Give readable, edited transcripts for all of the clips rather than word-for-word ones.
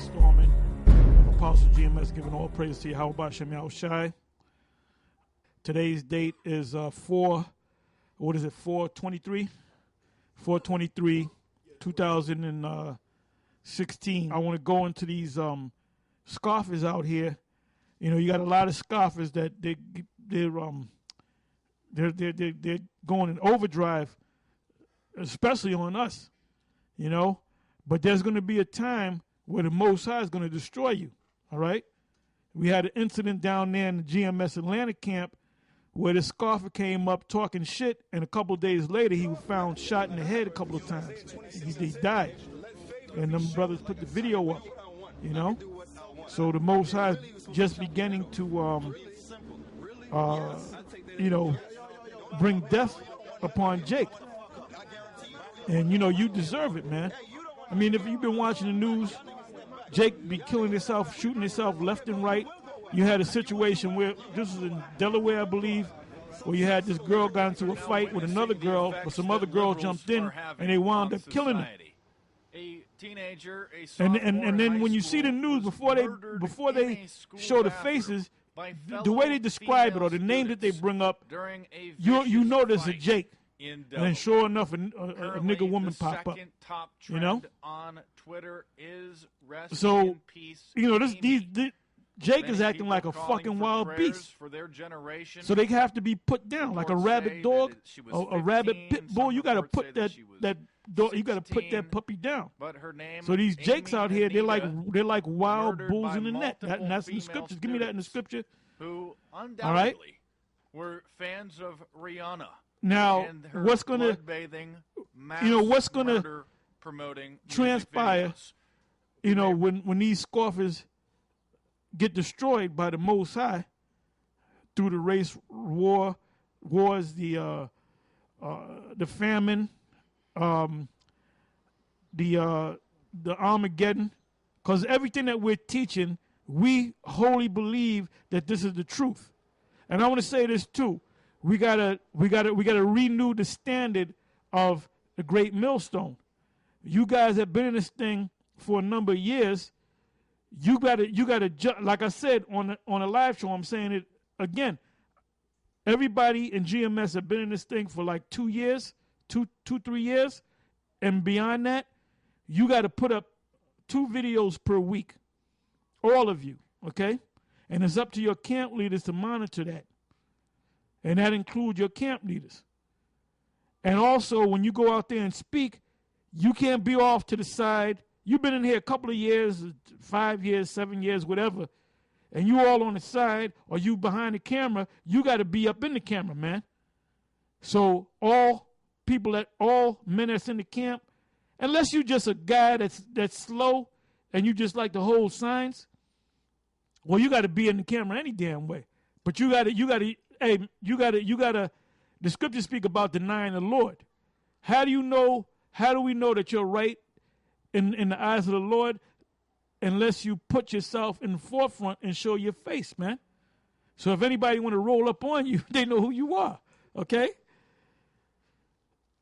installment of Apostle GMS, giving all praise to Yahweh Shem Yahushai. Today's date is 4/23? 4/23/2016. I want to go into these scoffers out here. You know, you got a lot of scoffers that they're going in overdrive, especially on us. You know, but there's going to be a time where the Most High is going to destroy you. All right. We had an incident down there in the GMS Atlanta camp where the scoffer came up talking shit, and a couple of days later he was found shot in the head a couple of times. He died, and them brothers put the video up. You know, so the Most High is just beginning to, bring death upon Jake. And, you know, you deserve it, man. I mean, if you've been watching the news, Jake be killing himself, shooting himself left and right. You had a situation where, this was in Delaware, I believe, where you had this girl got into a fight with another girl, but some other girl jumped in, and they wound up killing her. A teenager, and then when you see the news, before they show the faces, the way they describe it or the name that they bring up, you know there's a Jake. And then sure enough, a nigga woman pop up. Top you know, on Twitter is rest so in peace, you know these Jake is acting like a fucking wild beast. For their generation. So they have to be put down like a rabid dog, a rabid pit bull. You got to put that dog. You got to put that puppy down. But her name, so these Jakes out here, they're like wild bulls in the net. And that's in the scriptures. Give me that in the scripture. Who undoubtedly were fans of Rihanna. Now, what's gonna, transpire, you know, when these scoffers get destroyed by the Most High through the race wars, the famine, the Armageddon, because everything that we're teaching, we wholly believe that this is the truth. And I want to say this too. We gotta renew the standard of the Great Millstone. You guys have been in this thing for a number of years. You gotta like I said on a live show. I'm saying it again. Everybody in GMS have been in this thing for like 2 years, 3 years, and beyond that. You got to put up 2 videos per week, all of you. Okay, and it's up to your camp leaders to monitor that. And that includes your camp leaders. And also, when you go out there and speak, you can't be off to the side. You've been in here a couple of years, 5 years, 7 years, whatever, and you all on the side or you behind the camera, you got to be up in the camera, man. So all men that's in the camp, unless you just a guy that's slow and you just like to hold signs, well, you got to be in the camera any damn way. But you got to. Hey, you gotta, the scriptures speak about denying the Lord. How do we know that you're right in the eyes of the Lord unless you put yourself in the forefront and show your face, man? So if anybody want to roll up on you, they know who you are, okay?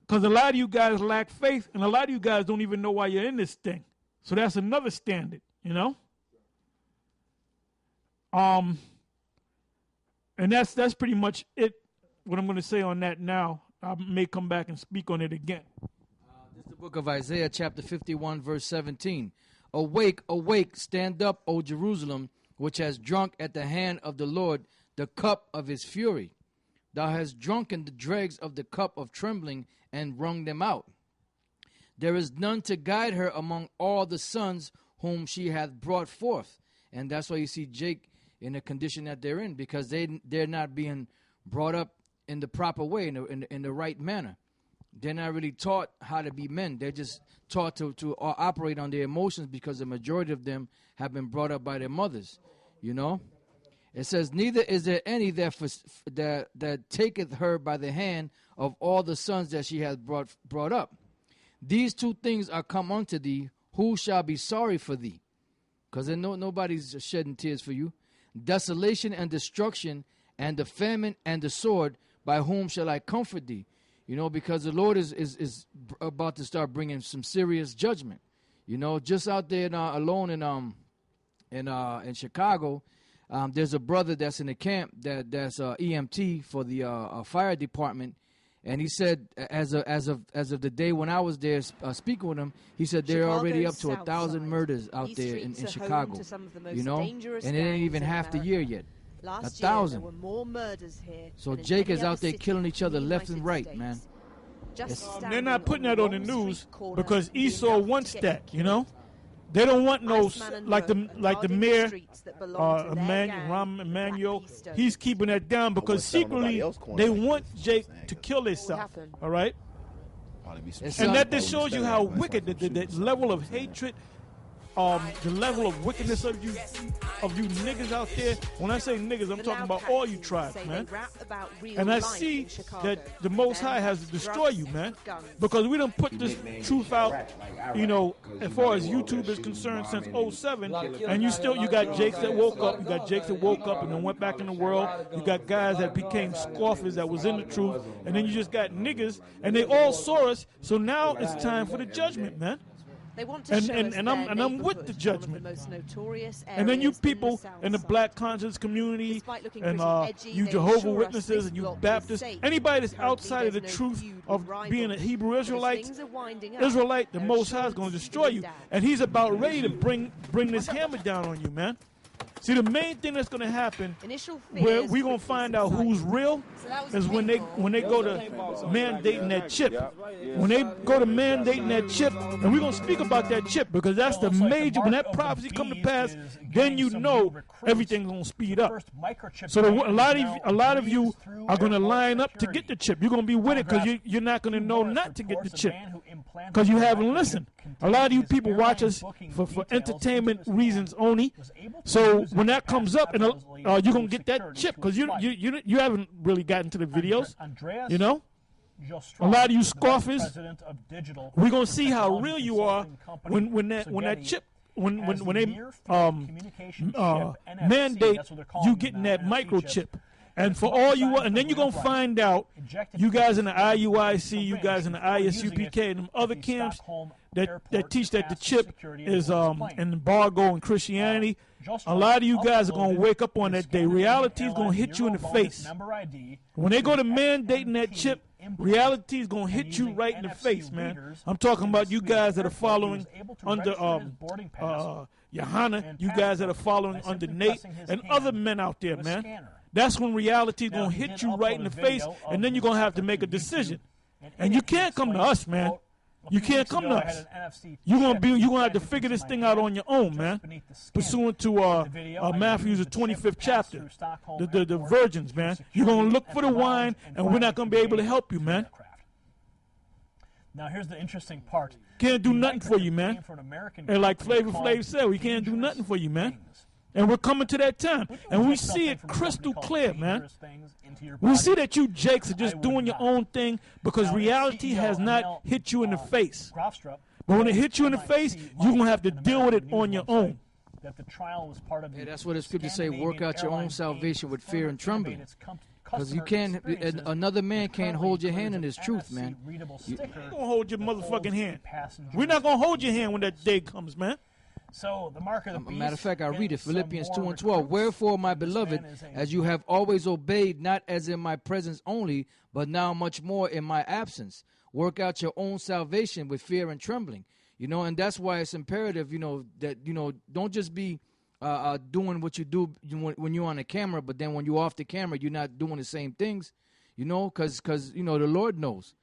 Because a lot of you guys lack faith, and a lot of you guys don't even know why you're in this thing. So that's another standard, you know? And that's pretty much it, what I'm going to say on that now. I may come back and speak on it again. This is the book of Isaiah, chapter 51, verse 17. Awake, awake, stand up, O Jerusalem, which has drunk at the hand of the Lord the cup of his fury. Thou hast drunken the dregs of the cup of trembling and wrung them out. There is none to guide her among all the sons whom she hath brought forth. And that's why you see Jake in the condition that they're in, because they're not being brought up in the proper way, in the right manner. They're not really taught how to be men. They're just taught to operate on their emotions, because the majority of them have been brought up by their mothers, you know. It says, neither is there any that taketh her by the hand of all the sons that she hath brought up. These 2 things are come unto thee. Who shall be sorry for thee? Because nobody's shedding tears for you. Desolation and destruction, and the famine and the sword, by whom shall I comfort thee? You know, because the Lord is about to start bringing some serious judgment. You know, just out there alone in Chicago, there's a brother that's in the camp that's EMT for the fire department, and he said as of the day when I was there speaking with him, he said they're already up to 1,000 murders out there in Chicago. You know, and it ain't even half the year yet. Last 1,000. year, there were more murders here. So Jake is out there killing each other left and right, man. They're not putting that on the news because Esau wants that, you know. They don't want no like the mayor, Emmanuel. He's keeping that down because secretly they want Jake to kill himself. All right, and that just shows you how wicked the level of hatred. The level of wickedness of you niggas out there. When I say niggas, I'm talking about all you tribes, man. And I see that the Most High has to destroy you, man, because we don't put this truth out, you know, as far as YouTube is concerned since 07, and you got Jakes that woke up, and then went back in the world. You got guys that became scoffers that was in the truth, and then you just got niggas, and they all saw us. So now it's time for the judgment, man. They want to show us and I'm with the judgment. The most notorious and then you people in the black conscience community and you Jehovah Witnesses and you Baptists, anybody that's outside of the truth of being a Hebrew Israelite, the Most High is going to destroy you. And he's about ready to bring this hammer down on you, man. See, the main thing that's going to happen, where we're going to find out who's real, is when they go to mandating that chip. When they go to mandating that chip, and we're going to speak about that chip because that's the major. When that prophecy come to pass, then you know everything's going to speed up. So a lot of you are going to line up to get the chip. You're going to be with it because you're not going to know not to get the chip because you haven't listened. A lot of you people watch us for entertainment reasons only. So when that comes up, and you're gonna get that chip because you haven't really gotten to the videos, you know. A lot of you scoffers, we're gonna see how real you are when that chip. When they mandate you getting that microchip. And for all you, and then you're going to find out, you guys in the IUIC, you guys in the ISUPK, and them other camps that teach that the chip is an embargo in Christianity, a lot of you guys are going to wake up on that day. Reality is going to hit you in the face. When they go to mandating that chip, reality is going to hit you right in the face, man. I'm talking about you guys that are following under Johanna, you guys that are following under Nate, and other men out there, man. That's when reality is going to hit you right in the face, and then you're going to have to make a decision. And you can't come to us, man. You can't come to us. You're going to have to figure this thing out on your own, man. Pursuant to Matthew's 25th chapter, the virgins, man. You're going to look for the wine, and we're not going to be able to help you, man. Now, here's the interesting part. Can't do nothing for you, man. And like Flavor Flav said, we can't do nothing for you, man. And we're coming to that time. And we see it crystal clear, man. We see that you Jakes are just doing your own thing because reality has not hit you in the face. But when it hits you in the face, you're going to have to deal with it on your own. Yeah, that's what the scriptures say, work out your own salvation with fear and trembling. Because you can't, another man can't hold your hand in this truth, man. We're going to hold your motherfucking hand. We're not going to hold your hand when that day comes, man. So the mark of the beast. Matter of fact, I read it, Philippians 2:12. Wherefore, my beloved, as you have always obeyed, not as in my presence only, but now much more in my absence, work out your own salvation with fear and trembling. You know, and that's why it's imperative, you know, that, you know, don't just be doing what you do when you're on the camera, but then when you're off the camera, you're not doing the same things, you know, because you know, the Lord knows.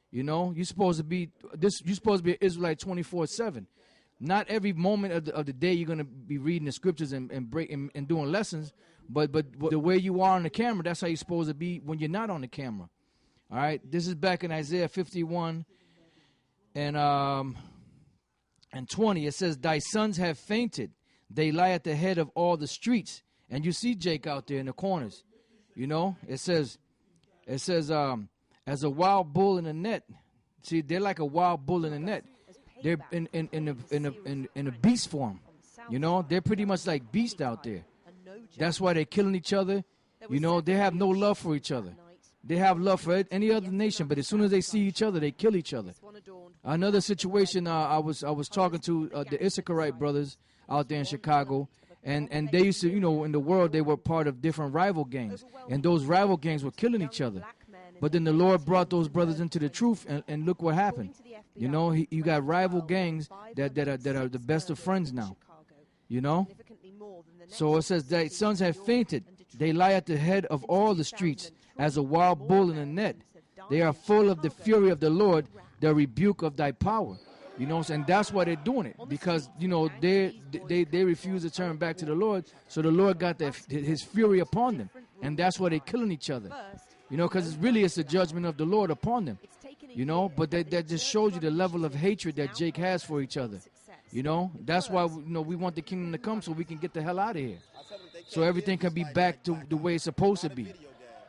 You know, you're supposed to be an Israelite 24/7. Not every moment of the day you're going to be reading the scriptures and doing lessons, but the way you are on the camera, that's how you're supposed to be when you're not on the camera. All right, this is back in Isaiah 51 and 20. It says, "Thy sons have fainted; they lie at the head of all the streets." And you see Jake out there in the corners. You know, it says, as a wild bull in a net. See, they're like a wild bull in a net. They're in a beast form, you know. They're pretty much like beasts out there. That's why they're killing each other. You know, they have no love for each other. They have love for any other nation, but as soon as they see each other, they kill each other. Another situation, I was talking to the Issacharite brothers out there in Chicago, and they used to, in the world, they were part of different rival gangs, and those rival gangs were killing each other. But then the Lord brought those brothers into the truth, and look what happened. You got rival gangs that are the best of friends now. So it says, thy sons have fainted. They lie at the head of all the streets as a wild bull in a net. They are full of the fury of the Lord, the rebuke of thy power. And that's why they're doing it, because they refuse to turn back to the Lord. So the Lord got his fury upon them, and that's why they're killing each other. Because it's the judgment of the Lord upon them. But that just shows you the level of hatred that Jake has for each other. That's why we want the kingdom to come, so we can get the hell out of here, so everything can be back to the way it's supposed to be.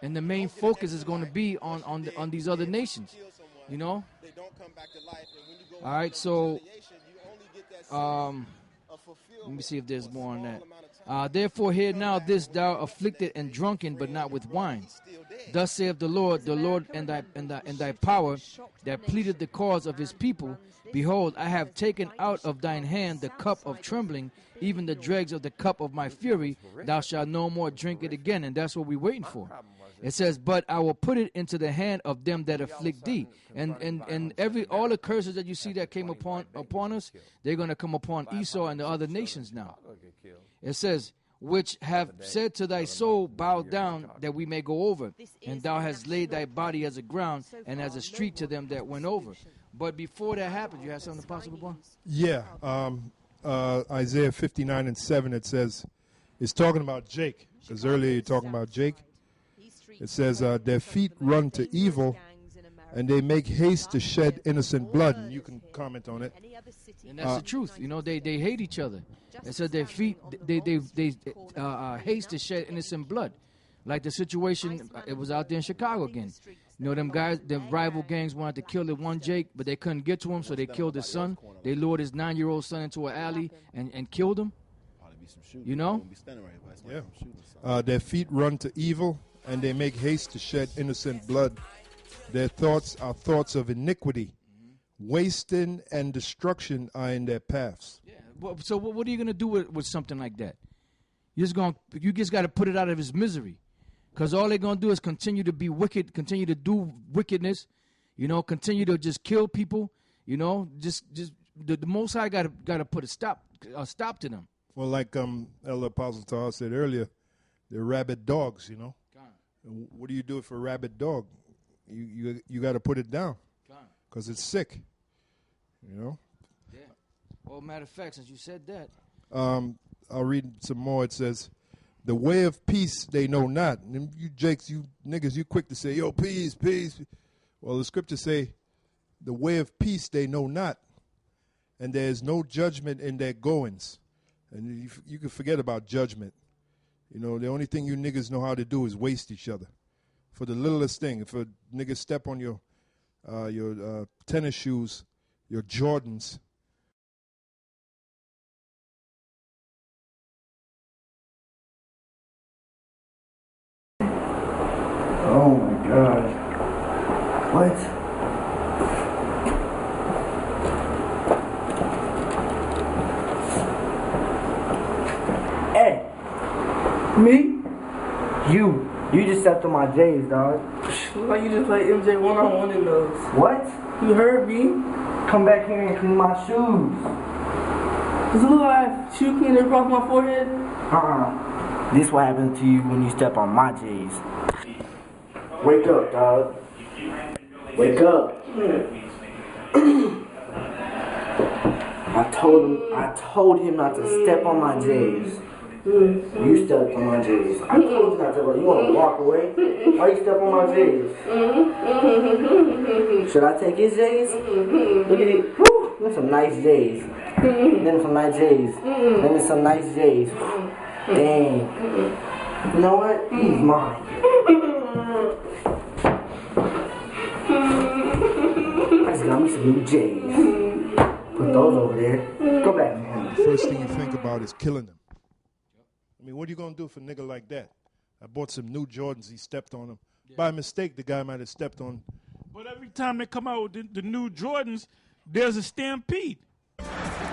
And the main focus is going to be on these other nations. All right, so let me see if there's more on that. Therefore hear now this, thou afflicted and drunken, but not with wine. Thus saith the Lord and thy power that pleaded the cause of his people. Behold, I have taken out of thine hand the cup of trembling, even the dregs of the cup of my fury. Thou shalt no more drink it again. And that's what we're waiting for. It says, but I will put it into the hand of them that afflict thee. And all the curses that you see that came upon us, they're going to come upon Esau and the other nations now. It says, which have said to thy soul, bow down, that we may go over. And thou hast laid thy body as a ground and as a street to them that went over. But before that happened, you have something possible, Bon? Yeah. Isaiah 59:7, it says, it's talking about Jake. Because earlier you're talking about Jake. It says, their feet run to evil, and they make haste to shed innocent blood. And you can comment on it. And that's the truth. They hate each other. It says their feet, they haste to shed innocent blood. Like the situation, it was out there in Chicago again. Them guys, the rival gangs wanted to kill the one Jake, but they couldn't get to him, so they killed his son. They lured his 9-year-old son into an alley and killed him. Yeah. Their feet run to evil, and they make haste to shed innocent blood. Their thoughts are thoughts of iniquity. Wasting and destruction are in their paths. Yeah. So what are you going to do with something like that? You just got to put it out of his misery. Because all they're going to do is continue to be wicked, continue to do wickedness, continue to just kill people, just the Most High got to put a stop to them. Well, like Elder Apostle Tahar said earlier, they're rabid dogs, What do you do for a rabid dog? You got to put it down because it's sick, Yeah. Well, matter of fact, since you said that. I'll read some more. It says, the way of peace they know not. And you Jakes, you niggas, you quick to say, yo, peace, peace. Well, the scriptures say, the way of peace they know not, and there is no judgment in their goings. And you can forget about judgment. The only thing you niggas know how to do is waste each other. For the littlest thing, if a nigga step on your tennis shoes, your Jordans, oh my God. What? Hey! Me? You just stepped on my J's, dog. Like you just played MJ one-on-one in those. What? You heard me? Come back here and clean my shoes. Does it look like shoe cleaner across my forehead? This what happens to you when you step on my J's. Wake up, dog. Wake up. I told him not to step on my J's. You stepped on my J's. I told you not to. You want to walk away? Why you step on my J's? Should I take his J's? Look at it. Them some nice J's. Them some nice J's. Them some nice J's. Dang. You know what? He's mine. I just got me some new J's. Put those over there. Go back, man. First thing you think about is killing them. I mean, what are you going to do for a nigga like that? I bought some new Jordans. He stepped on them. by mistake, the guy might have stepped on. But every time they come out with the new Jordans, there's a stampede.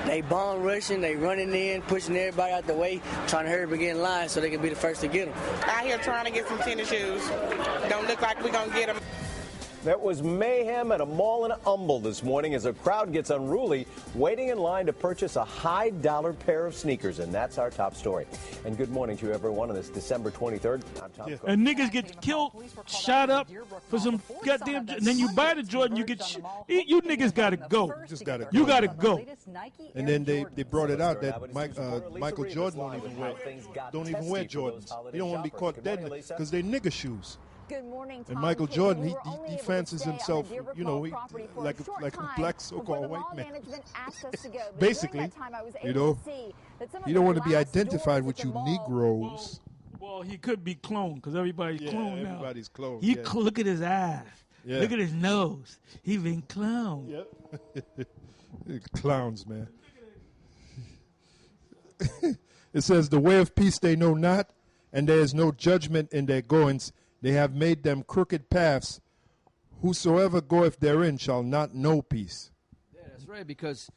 They bomb rushing, they running in, pushing everybody out the way, trying to hurry up and get in line so they can be the first to get them. Out here trying to get some tennis shoes. Don't look like we're going to get them. There was mayhem at a mall in Humble this morning as a crowd gets unruly, waiting in line to purchase a high-dollar pair of sneakers. And that's our top story. And good morning to everyone on this December 23rd. I'm Tom Cook. And niggas get killed, shot up for some goddamn... And then you buy the Jordan, you get... You niggas got to go. You just got to go. You got to go. And then they brought it out that Michael Jordan don't even wear Jordans. He don't want to be caught dead because they nigga shoes. Good morning, Tom. And Michael Jordan, he fancies himself, you know, like a black so-called white man. Basically, you know, you don't want to be identified with you Negroes. Well, he could be cloned because everybody's cloned now. Everybody's cloned. Look at his eyes. Yeah. Look at his nose. He been cloned. Yep. Clowns, man. It says, the way of peace they know not, and there is no judgment in their goings. They have made them crooked paths. Whosoever goeth therein shall not know peace. Yeah, that's right, because,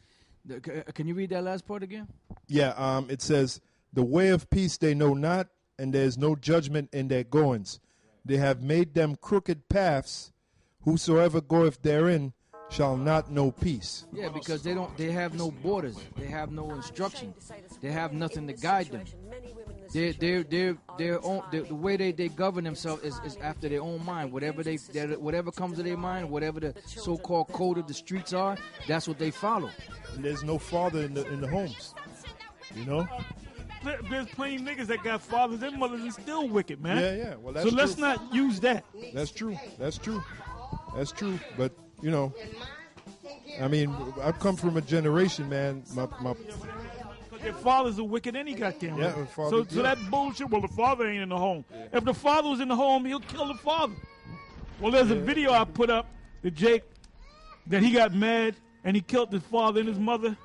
can you read that last part again? Yeah, it says, the way of peace they know not, and there is no judgment in their goings. They have made them crooked paths. Whosoever goeth therein shall not know peace. Yeah, because they have no borders. They have no instruction. They have nothing to guide them. The way they govern themselves is after their own mind. Whatever comes to their mind, whatever the so-called code of the streets are, that's what they follow. And there's no father in the homes, you know. There's plenty of niggas that got fathers and mothers and still wicked, man. Yeah. Well, that's so true. Let's not use that. That's true. But you know, I mean, I've come from a generation, man. Their fathers are wicked any goddamn way. Yeah, so that bullshit, well, the father ain't in the home. If the father was in the home, he'll kill the father. Well, there's a video I put up to Jake that he got mad and he killed his father and his mother.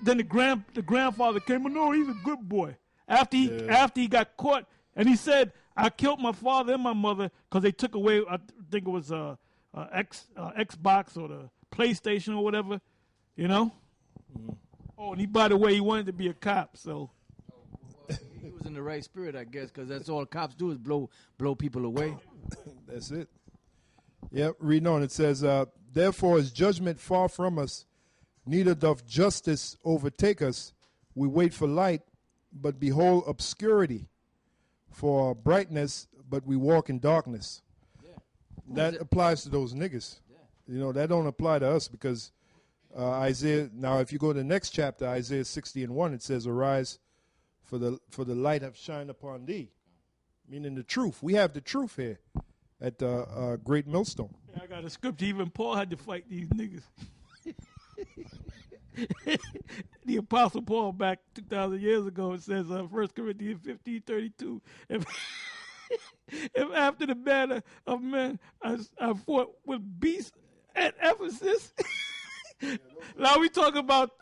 Then the grandfather came, no, he's a good boy. After he got caught, and he said, I killed my father and my mother because they took away, I think it was Xbox or the PlayStation or whatever, you know? Mm. Oh, and by the way, he wanted to be a cop, so. He was in the right spirit, I guess, because that's all cops do is blow people away. That's it. Yep, reading on, it says, therefore is judgment far from us, neither doth justice overtake us. We wait for light, but behold obscurity. For brightness, but we walk in darkness. Yeah. That applies to those niggas. Yeah. You know, that don't apply to us because Isaiah, now if you go to the next chapter, Isaiah 60:1, it says, arise, for the light have shined upon thee. Meaning the truth. We have the truth here at Great Millstone. Yeah, I got a scripture. Even Paul had to fight these niggas. The Apostle Paul back 2,000 years ago, it says 1 Corinthians 15:32, if after the manner of men I fought with beasts at Ephesus. Now we talk about,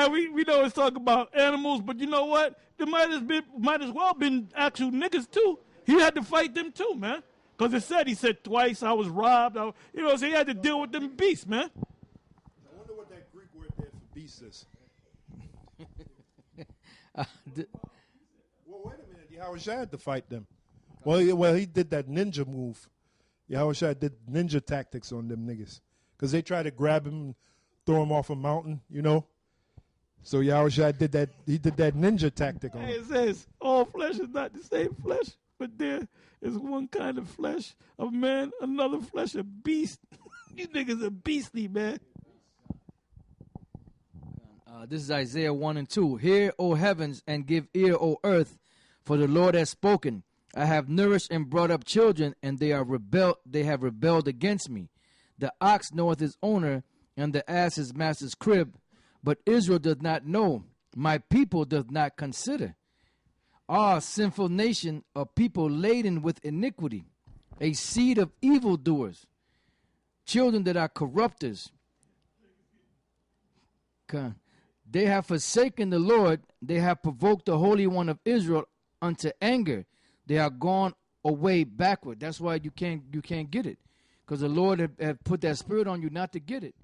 we know it's talking about animals, but you know what? There might as well been actual niggas too. He had to fight them too, man. Because he said twice I was robbed. So he had to deal with them beasts, man. I wonder what that Greek word there for beast is. Well, wait a minute. Yahushua had to fight them. Well, he did that ninja move. Yahushua did ninja tactics on them niggas. Because they tried to grab him and throw him off a mountain, you know. So Yahushua did that. He did that ninja tactic on him. It says, all flesh is not the same flesh, but there is one kind of flesh of man, another flesh of beast. You niggas are beastly, man. This is Isaiah 1:2. Hear, O heavens, and give ear, O earth, for the Lord has spoken. I have nourished and brought up children, and they have rebelled against me. The ox knoweth his owner, and the ass his master's crib. But Israel does not know. My people does not consider. Ah, sinful nation, a people laden with iniquity, a seed of evildoers, children that are corrupters. They have forsaken the Lord. They have provoked the Holy One of Israel unto anger. They are gone away backward. That's why you can't get it, because the Lord have put that spirit on you not to get it.